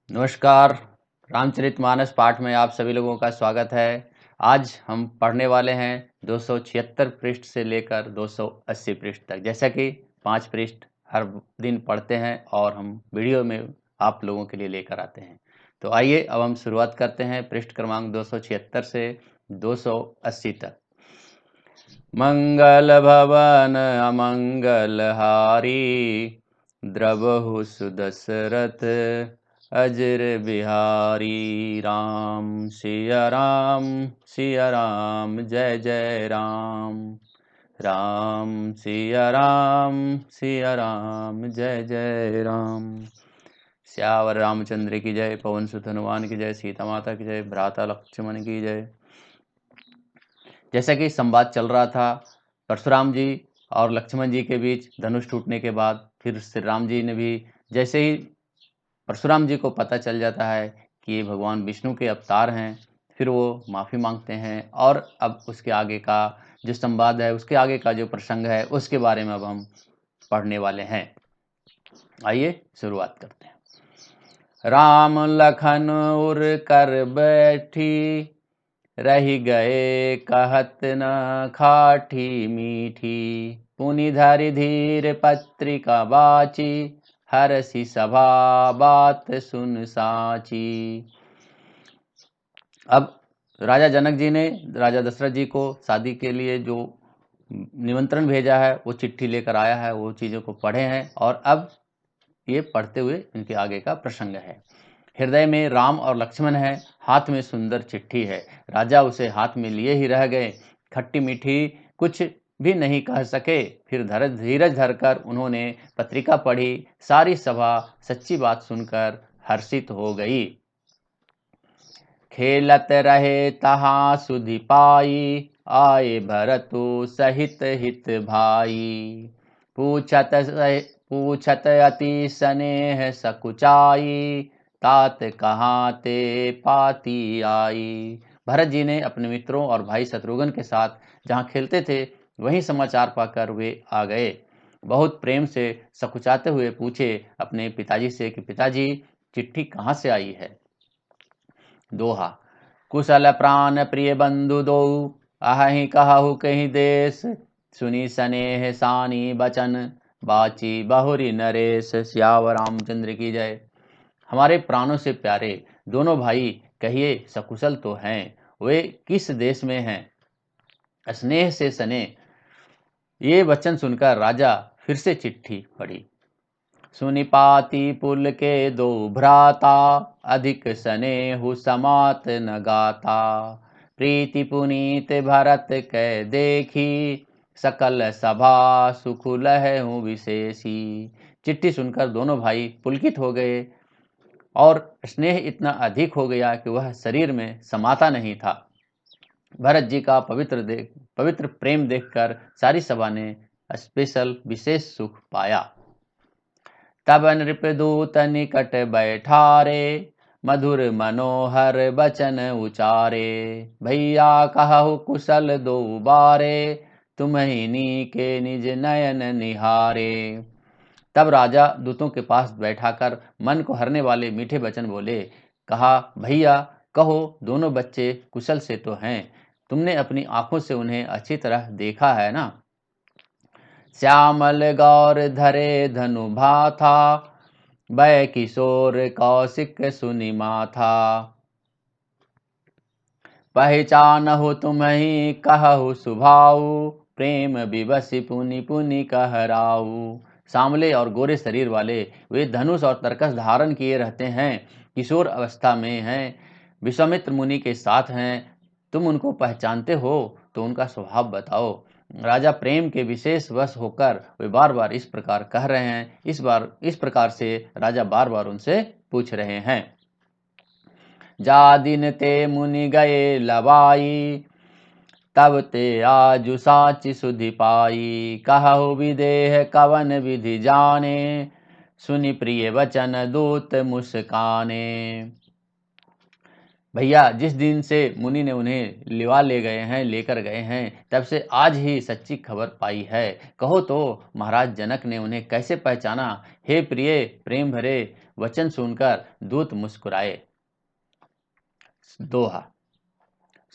नमस्कार। रामचरितमानस पाठ में आप सभी लोगों का स्वागत है। आज हम पढ़ने वाले हैं 276 पृष्ठ से लेकर 280 पृष्ठ तक। जैसा कि 5 पृष्ठ हर दिन पढ़ते हैं और हम वीडियो में आप लोगों के लिए लेकर आते हैं। तो आइए अब हम शुरुआत करते हैं पृष्ठ क्रमांक 276 से 280 तक। मंगल भवन अमंगल हारी, द्रवहु सुदशरथ अजर बिहारी। राम सिया राम, सिया राम, जय जय राम। राम सिया राम, सिया राम, जय जय राम। श्यावर रामचंद्र की जय, पवन सुत हनुमान की जय, सीता माता की जय, भ्राता लक्ष्मण की जय। जैसा कि संवाद चल रहा था परशुराम जी और लक्ष्मण जी के बीच धनुष टूटने के बाद, फिर श्री राम जी ने भी जैसे ही परशुराम जी को पता चल जाता है कि ये भगवान विष्णु के अवतार हैं, फिर वो माफ़ी मांगते हैं। और अब उसके आगे का जो संवाद है, उसके आगे का जो प्रसंग है, उसके बारे में अब हम पढ़ने वाले हैं। आइए शुरुआत करते हैं। राम लखन उर कर बैठी, रही गए कहत न खाठी मीठी। पुनि धरि धीर पत्रिका बाची, हरषि सभा बात सुन साची। अब राजा जनक जी ने राजा दशरथ जी को शादी के लिए जो निमंत्रण भेजा है, वो चिट्ठी लेकर आया है, वो चीज़ों को पढ़े हैं और अब ये पढ़ते हुए इनके आगे का प्रसंग है। हृदय में राम और लक्ष्मण है, हाथ में सुंदर चिट्ठी है। राजा उसे हाथ में लिए ही रह गए, खट्टी मीठी कुछ भी नहीं कह सके। फिर धीरज धरकर उन्होंने पत्रिका पढ़ी। सारी सभा सच्ची बात सुनकर हर्षित हो गई। खेलत रहे तहाँ सुधि पाई, आए भरतु सहित हित भाई। पूछत अति स्नेह सकुचाई, तात कहाँ ते पाती आई। भरत जी ने अपने मित्रों और भाई शत्रुघ्न के साथ जहाँ खेलते थे, वहीं समाचार पाकर वे आ गए। बहुत प्रेम से सकुचाते हुए पूछे अपने पिताजी से कि पिताजी, चिट्ठी कहाँ से आई है। दोहा। कुशल प्राण प्रिय बंधु दो, अहि कहु कहीं देश। सुनी स्नेह सानी बचन, बाची बहुरी नरेश। सियावर रामचंद्र की जय। हमारे प्राणों से प्यारे दोनों भाई कहिए सकुशल तो हैं, वे किस देश में हैं। स्नेह से सने ये वचन सुनकर राजा फिर से चिट्ठी पढ़ी। सुनिपाति पुल के दो भ्राता, अधिक स्नेहु समात न गाता। प्रीति पुनीत भरत कै देखी, सकल सभा सुख लहु विशेषी। चिट्ठी सुनकर दोनों भाई पुलकित हो गए और स्नेह इतना अधिक हो गया कि वह शरीर में समाता नहीं था। भरत जी का पवित्र प्रेम देखकर सारी सभा ने स्पेशल विशेष सुख पाया। तब नृपदूत निकट बैठारे, मधुर मनोहर बचन उचारे। भैया कहु कुशल दो बारे, तुम्हिनी के निज नयन निहारे। तब राजा दूतों के पास बैठाकर मन को हरने वाले मीठे वचन बोले। कहा, भैया कहो, दोनों बच्चे कुशल से तो हैं, तुमने अपनी आंखों से उन्हें अच्छी तरह देखा है ना। श्यामल गौर धरे धनु भाथा, भय किशोर कौशिक सुनि माथा। पहचानहु तुम्हि कहु सुभाऊ, प्रेम विवश पुनि पुनि कहराऊ। सांवले और गोरे शरीर वाले वे धनुष और तरकस धारण किए रहते हैं, किशोर अवस्था में हैं, विश्वामित्र मुनि के साथ हैं। तुम उनको पहचानते हो तो उनका स्वभाव बताओ। राजा प्रेम के विशेष वश होकर वे बार बार इस प्रकार कह रहे हैं। इस प्रकार से राजा बार बार उनसे पूछ रहे हैं। जा दिन ते मुनि गए लवाई, तब ते आजु साचि सुधि पाई। कहु विदेह कवन विधि जाने, सुनि प्रिय वचन दूत मुस्काने। भैया जिस दिन से मुनि ने उन्हें लिवा लेकर गए हैं, तब से आज ही सच्ची खबर पाई है। कहो तो महाराज जनक ने उन्हें कैसे पहचाना। हे प्रिय प्रेम भरे वचन सुनकर दूत मुस्कुराए। दोहा।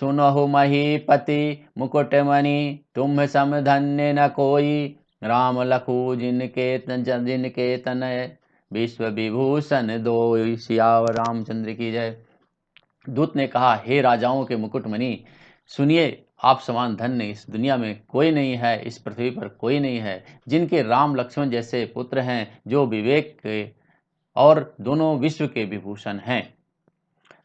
सुनहु महीपति मुकुटमणि, तुम सम धन्य न कोई। राम लखू जिनके तनय, विश्व विभूषण दोई। सियावर रामचंद्र की जय। दूत ने कहा, हे राजाओं के मुकुटमणि, सुनिए, आप समान धन्य इस दुनिया में कोई नहीं है, इस पृथ्वी पर कोई नहीं है, जिनके राम लक्ष्मण जैसे पुत्र हैं, जो विवेक के और दोनों विश्व के विभूषण हैं।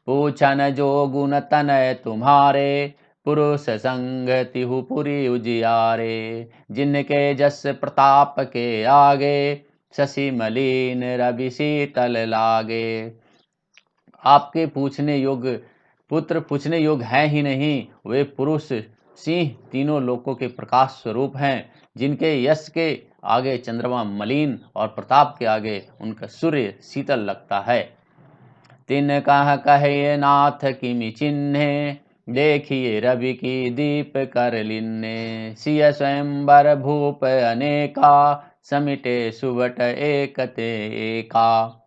पूछन जो गुण तनय तुम्हारे, पुरुष संग तिहु पुरी उजियारे। जिनके जस प्रताप के आगे, शशि मलिन रवि शीतल लागे। आपके पुत्र पूछने योग्य है ही नहीं। वे पुरुष सिंह तीनों लोकों के प्रकाश स्वरूप हैं, जिनके यश के आगे चंद्रमा मलिन और प्रताप के आगे उनका सूर्य शीतल लगता है। तिन कहे नाथ किमि चिन्हे, देखिए रवि की दीप कर लिन्ने। सिय स्वयंवर भूप अनेका, समिटे सुबट एकते एका।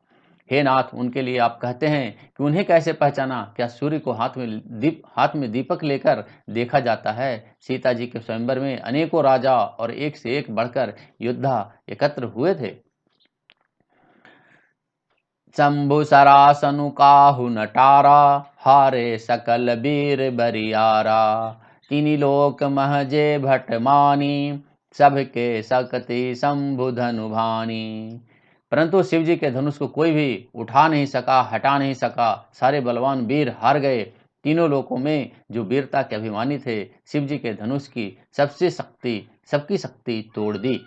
हे नाथ, उनके लिए आप कहते हैं कि उन्हें कैसे पहचाना? क्या सूर्य को हाथ में दीपक लेकर देखा जाता है? सीता जी के स्वयंवर में अनेकों राजा और एक से एक बढ़कर योद्धा एकत्र हुए थे। शंभु सरासनु काहु नटारा, हारे सकल वीर बरियारा। तिनि लोक महजे भट मानी, सबके सकति शंभु धनु भानी। परंतु शिव जी के धनुष को कोई भी उठा नहीं सका, हटा नहीं सका। सारे बलवान वीर हार गए। तीनों लोकों में जो वीरता के अभिमानी थे, शिव जी के धनुष की सबकी शक्ति तोड़ दी।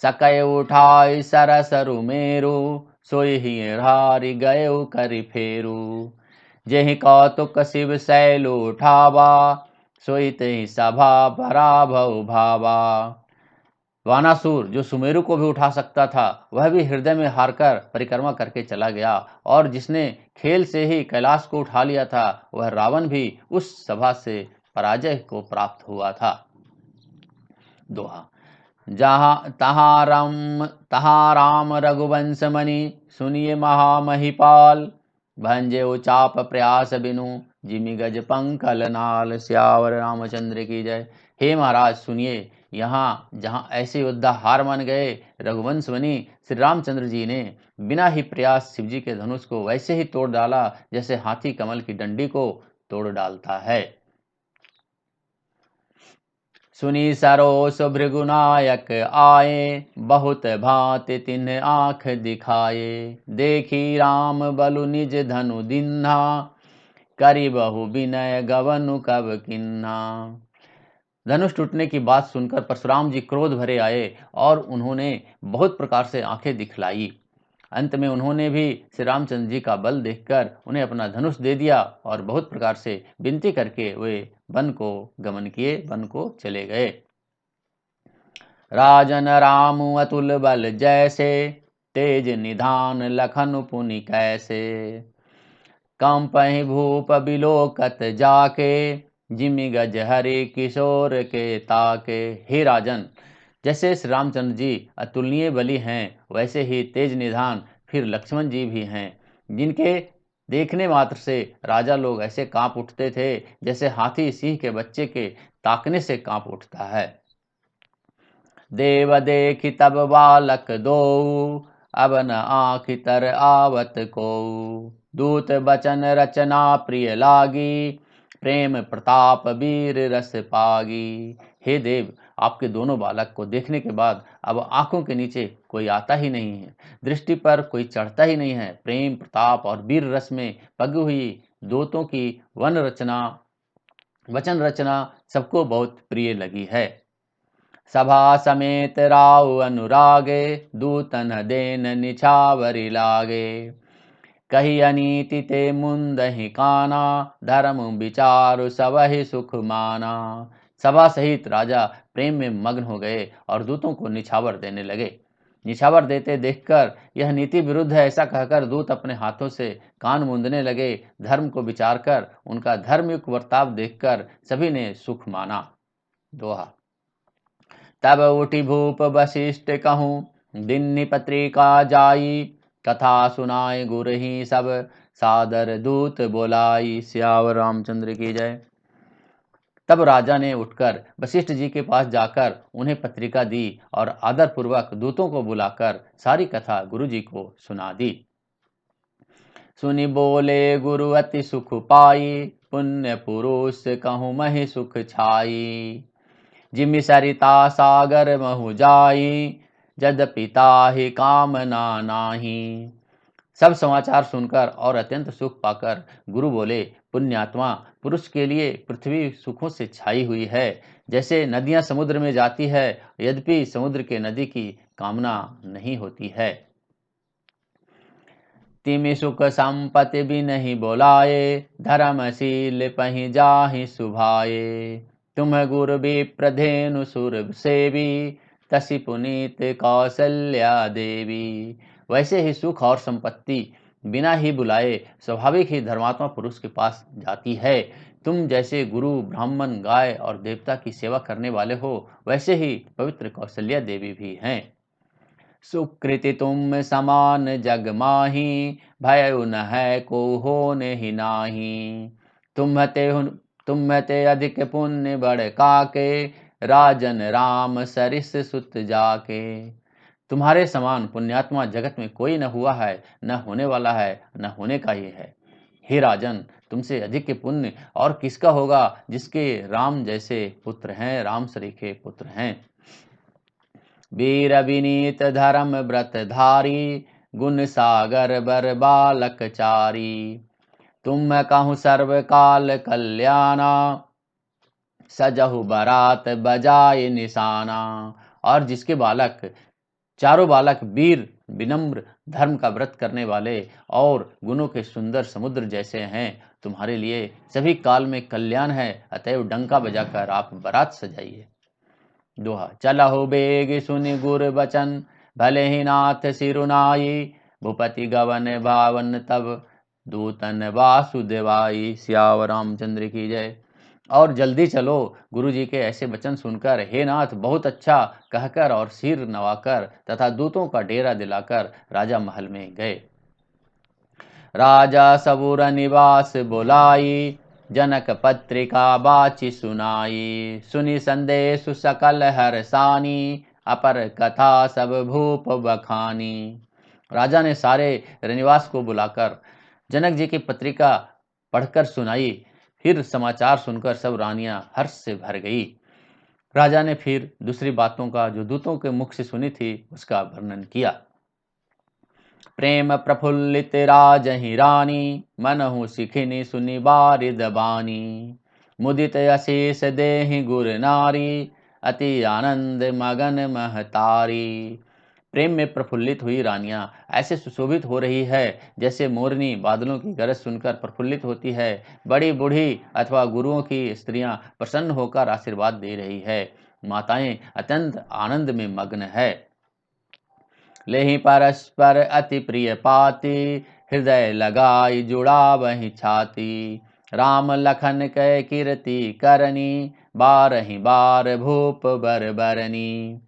सकय उठाई सरसरु मेरु, सोई ही हारि गए करि फेरु। जेहि कौतुक शिव शैल उठावा, सोई तेहि सभा पराभव भावा। वानासुर जो सुमेरु को भी उठा सकता था, वह भी हृदय में हारकर परिक्रमा करके चला गया। और जिसने खेल से ही कैलाश को उठा लिया था, वह रावण भी उस सभा से पराजय को प्राप्त हुआ था। दोहा। तहाँ राम रघुवंश मणि, सुनिए महामहिपाल। भंजे चाप प्रयास बिनु, जिमि गज पंकल नाल। सियावर रामचंद्र की जय। हे महाराज, सुनिए, यहाँ जहाँ ऐसे योद्धा हार मान गए, रघुवंश बनी श्री रामचंद्र जी ने बिना ही प्रयास शिव जी के धनुष को वैसे ही तोड़ डाला, जैसे हाथी कमल की डंडी को तोड़ डालता है। सुनी सरोस भृगुनायक आए, बहुत भांति तिन्ह आँख दिखाए। देखी राम बलु निज धनु दिन्हा, करी बहु विनय गवनु कब किन्हा। धनुष टूटने की बात सुनकर परशुराम जी क्रोध भरे आए और उन्होंने बहुत प्रकार से आंखें दिखलाई। अंत में उन्होंने भी श्री रामचंद्र जी का बल देखकर उन्हें अपना धनुष दे दिया और बहुत प्रकार से विनती करके वे वन को गमन किए, वन को चले गए। राजन राम अतुल बल जैसे, तेज निधान लखन पुनि कैसे। कंपहि भूप बिलोकत जाके, जिमि गज हरि किशोर के ताके। हे राजन, जैसे श्री रामचंद्र जी अतुलनीय बली हैं, वैसे ही तेज निधान फिर लक्ष्मण जी भी हैं, जिनके देखने मात्र से राजा लोग ऐसे कांप उठते थे, जैसे हाथी सिंह के बच्चे के ताकने से कांप उठता है। देव देखि तब बालक दो, अब न आँखि तर आवत को। दूत बचन रचना प्रिय लागी, प्रेम प्रताप वीर रस पागी। हे देव, आपके दोनों बालक को देखने के बाद अब आंखों के नीचे कोई आता ही नहीं है, दृष्टि पर कोई चढ़ता ही नहीं है। प्रेम प्रताप और वीर रस में पगी हुई दूतों की वचन रचना सबको बहुत प्रिय लगी है। सभा समेत राव अनुरागे, दूतन देन निछावरी लागे। कही अनीति ते मुंदहि काना, धर्म विचारु सबहि सुख माना। सभा सहित राजा प्रेम में मग्न हो गए और दूतों को निछावर देने लगे। निछावर देते देखकर यह नीति विरुद्ध है ऐसा कहकर दूत अपने हाथों से कान मूंदने लगे। धर्म को विचार कर उनका धर्मयुक्त वर्ताव देखकर सभी ने सुख माना। दोहा। तब उठी भूप वशिष्ठ कहूँ, दिन्नि पत्रिका जाई। कथा सुनाए गुर ही सब, सादर दूत बोलाई। सियावर रामचंद्र की जय। तब राजा ने उठकर वशिष्ठ जी के पास जाकर उन्हें पत्रिका दी और आदरपूर्वक दूतों को बुलाकर सारी कथा गुरु जी को सुना दी। सुनि बोले गुरु अति सुख पाई, पुण्य पुरुष कहूँ महि सुख छाई। जिमि सरिता सागर महु जाई, यद्यपि ताहि कामना नाही। सब समाचार सुनकर और अत्यंत सुख पाकर गुरु बोले, पुण्यात्मा, पुरुष के लिए पृथ्वी सुखों से छाई हुई है, जैसे नदियां समुद्र में जाती है, यद्यपि समुद्र के नदी की कामना नहीं होती है। तिमि सुख संपत्ति भी नहीं बोलाए, धर्मशील पहि जाहि सुभाए। तुम गुरु विप्र धेनु सुर सेवी, तसी पुनीत कौसल्या देवी। वैसे ही सुख और संपत्ति बिना ही बुलाए स्वाभाविक ही धर्मात्मा पुरुष के पास जाती है। तुम जैसे गुरु, ब्राह्मण, गाय और देवता की सेवा करने वाले हो, वैसे ही पवित्र कौशल्या देवी भी हैं। सुकृति तुम समान जग माही, भय न है को होने ही नाही। तुम्हते अधिक पुण्य बड़ काके, राजन राम सरिस सुत जाके। तुम्हारे समान पुण्यात्मा जगत में कोई न हुआ है, न होने वाला है, न होने का ही है। हे राजन, तुमसे अधिक पुण्य और किसका होगा, जिसके राम जैसे पुत्र हैं, राम सरीखे पुत्र हैं। वीर विनीत धर्म व्रत धारी, गुण सागर बर बालक चारी। तुम कहूँ सर्व काल कल्याणा, सजहु बरात बजाए निशाना। और जिसके बालक, चारों बालक वीर, विनम्र, धर्म का व्रत करने वाले और गुणों के सुंदर समुद्र जैसे हैं, तुम्हारे लिए सभी काल में कल्याण है। अतएव डंका बजाकर आप बारात सजाइए। दोहा। चलहु बेग सुनि गुर बचन, भले ही नाथ सिरुनाई। भूपति गवन भावन तब, दूतन वासुदेवाई। सियावर रामचंद्र की जय। और जल्दी चलो, गुरु जी के ऐसे वचन सुनकर हे नाथ बहुत अच्छा कहकर और सिर नवाकर तथा दूतों का डेरा दिलाकर राजा महल में गए। राजा सबुर निवास बुलाई, जनक पत्रिका बाची सुनाई। सुनि संदेश सकल हरसानी, अपर कथा सब भूप बखानी। राजा ने सारे रनिवास को बुलाकर जनक जी की पत्रिका पढ़कर सुनाई। फिर समाचार सुनकर सब रानियां हर्ष से भर गई। राजा ने फिर दूसरी बातों का जो दूतों के मुख से सुनी थी उसका वर्णन किया। प्रेम प्रफुल्लित राजहि रानी, मनहु सिखिनी सुनि बारिद बानी। मुदित अशेष देहि गुर नारी, अति आनंद मगन महतारी। प्रेम में प्रफुल्लित हुई रानियां ऐसे सुशोभित हो रही है जैसे मोरनी बादलों की गरज सुनकर प्रफुल्लित होती है। बड़ी बूढ़ी अथवा गुरुओं की स्त्रियां प्रसन्न होकर आशीर्वाद दे रही है। माताएं अत्यंत आनंद में मग्न है। लेहि परस्पर अति प्रिय पाती, हृदय लगाई जुड़ा वही छाती। राम लखन कै कीर्ति करनी, बारहि बार भूप बर बरनी।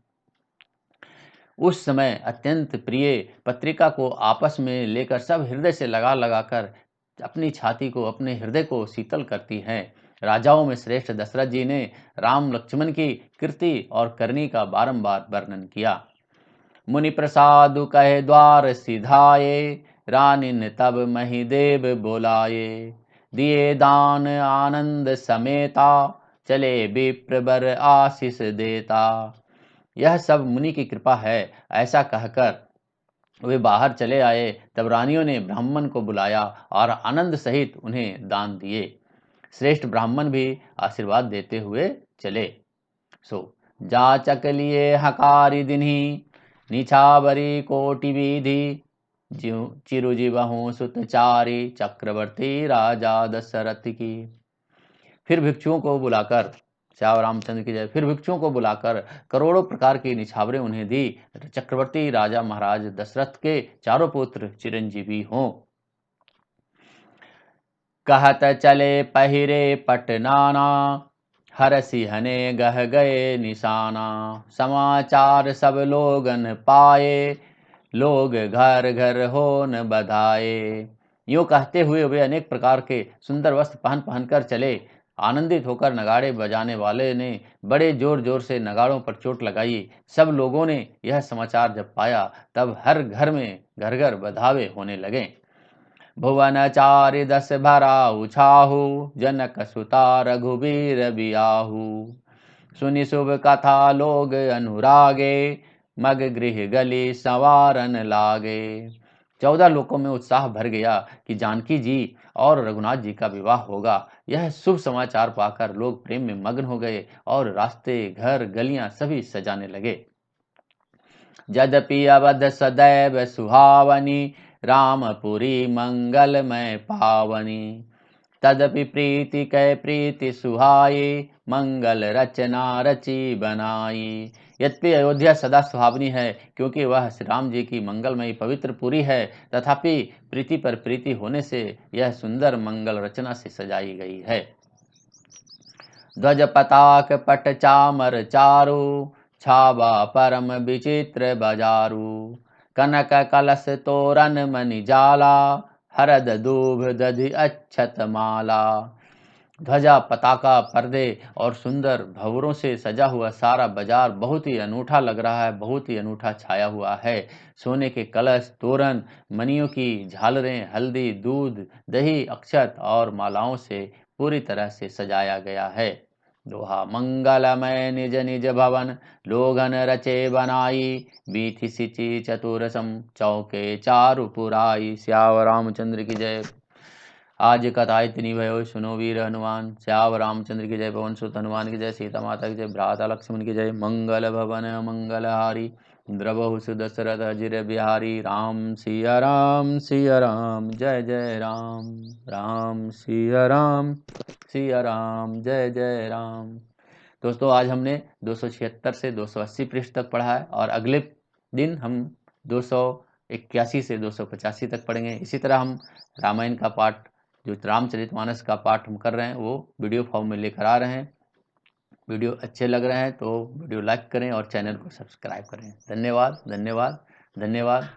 उस समय अत्यंत प्रिय पत्रिका को आपस में लेकर सब हृदय से लगा लगाकर अपनी छाती को, अपने हृदय को शीतल करती हैं। राजाओं में श्रेष्ठ दशरथ जी ने राम लक्ष्मण की कीर्ति और करनी का बारंबार वर्णन किया। मुनि प्रसादु कहे द्वार सिधाए, रानिन तब महिदेव बोलाए। दिए दान आनंद समेता, चले विप्र बर आशीष देता। यह सब मुनि की कृपा है, ऐसा कहकर वे बाहर चले आए। तब रानियों ने ब्राह्मण को बुलाया और आनंद सहित उन्हें दान दिए। श्रेष्ठ ब्राह्मण भी आशीर्वाद देते हुए चले। जाचक लिए हकारी दिन्ही, निछावरी कोटि विधि। चिरुजीवहु सुतचारी, चक्रवर्ती राजा दशरथ की। फिर भिक्षुओं को बुलाकर, श्याम रामचंद्र की जय। फिर भिक्षुओं को बुलाकर करोड़ों प्रकार की निछावरें उन्हें दी। चक्रवर्ती राजा महाराज दशरथ के चारों पुत्र चिरंजीवी हों। कहत चले पहिरे पटनाना, हरसि हने गह गए निशाना। समाचार सब लोगन पाए, लोग घर घर होन बधाए। यूं कहते हुए वे अनेक प्रकार के सुंदर वस्त्र पहन पहनकर चले। आनंदित होकर नगाड़े बजाने वाले ने बड़े जोर जोर से नगाड़ों पर चोट लगाई। सब लोगों ने यह समाचार जब पाया तब हर घर में घर घर बधावे होने लगे। भुवन चारि दस भरा उछाहु, जनक सुता रघुबीर बियाहू। सुनि शुभ कथा लोग अनुरागे, मग गृह गली संवारन लागे। 14 लोकों में उत्साह भर गया कि जानकी जी और रघुनाथ जी का विवाह होगा। यह शुभ समाचार पाकर लोग प्रेम में मग्न हो गए और रास्ते, घर, गलियां सभी सजाने लगे। यद्यपि अवध सदैव सुहावनी, रामपुरी मंगलमय पावनी। तदपि प्रीति कै प्रीति सुहाई, मंगल रचना रची बनाई। यद्यपि अयोध्या सदा सुहावनी है क्योंकि वह श्री राम जी की मंगलमयी पवित्र पुरी है, तथापि प्रीति पर प्रीति होने से यह सुंदर मंगल रचना से सजाई गई है। ध्वज पताक पट चामर चारु, छावा परम विचित्र बजारू। कनक कलश तोरण मणि जाला, हरद दूब दधि अक्षत माला। ध्वजा, पताका, पर्दे और सुंदर भंवरों से सजा हुआ सारा बाजार बहुत ही अनूठा लग रहा है, बहुत ही अनूठा छाया हुआ है। सोने के कलश, तोरण, मणियों की झालरें, हल्दी, दूध, दही, अक्षत और मालाओं से पूरी तरह से सजाया गया है। दोहा मंगलमय निज निज भवन, लोगन रचे बनाई। बीथि सिचि चतुरसम, चौके चारु पुराई। श्याम रामचंद्र की जय। आज कथा इतनी भयो, सुनो वीर हनुमान। श्याम रामचंद्र की जय। पवन सुत हनुमान की जय। सीता माता की जय। भ्राता लक्ष्मण की जय। मंगल भवन मंगलहारी, द्रवहु सुदशरथ अजिर बिहारी। राम सिया राम सिया राम, जय जय राम। राम सिया राम सिया राम, जय जय राम। दोस्तों, आज हमने 276 से 280 पृष्ठ तक पढ़ा है और अगले दिन हम 281 से 285 तक पढ़ेंगे। इसी तरह हम रामायण का पाठ, जो रामचरितमानस का पाठ हम कर रहे हैं, वो वीडियो फॉर्म में लेकर आ रहे हैं। वीडियो अच्छे लग रहे हैं तो वीडियो लाइक करें और चैनल को सब्सक्राइब करें। धन्यवाद धन्यवाद धन्यवाद।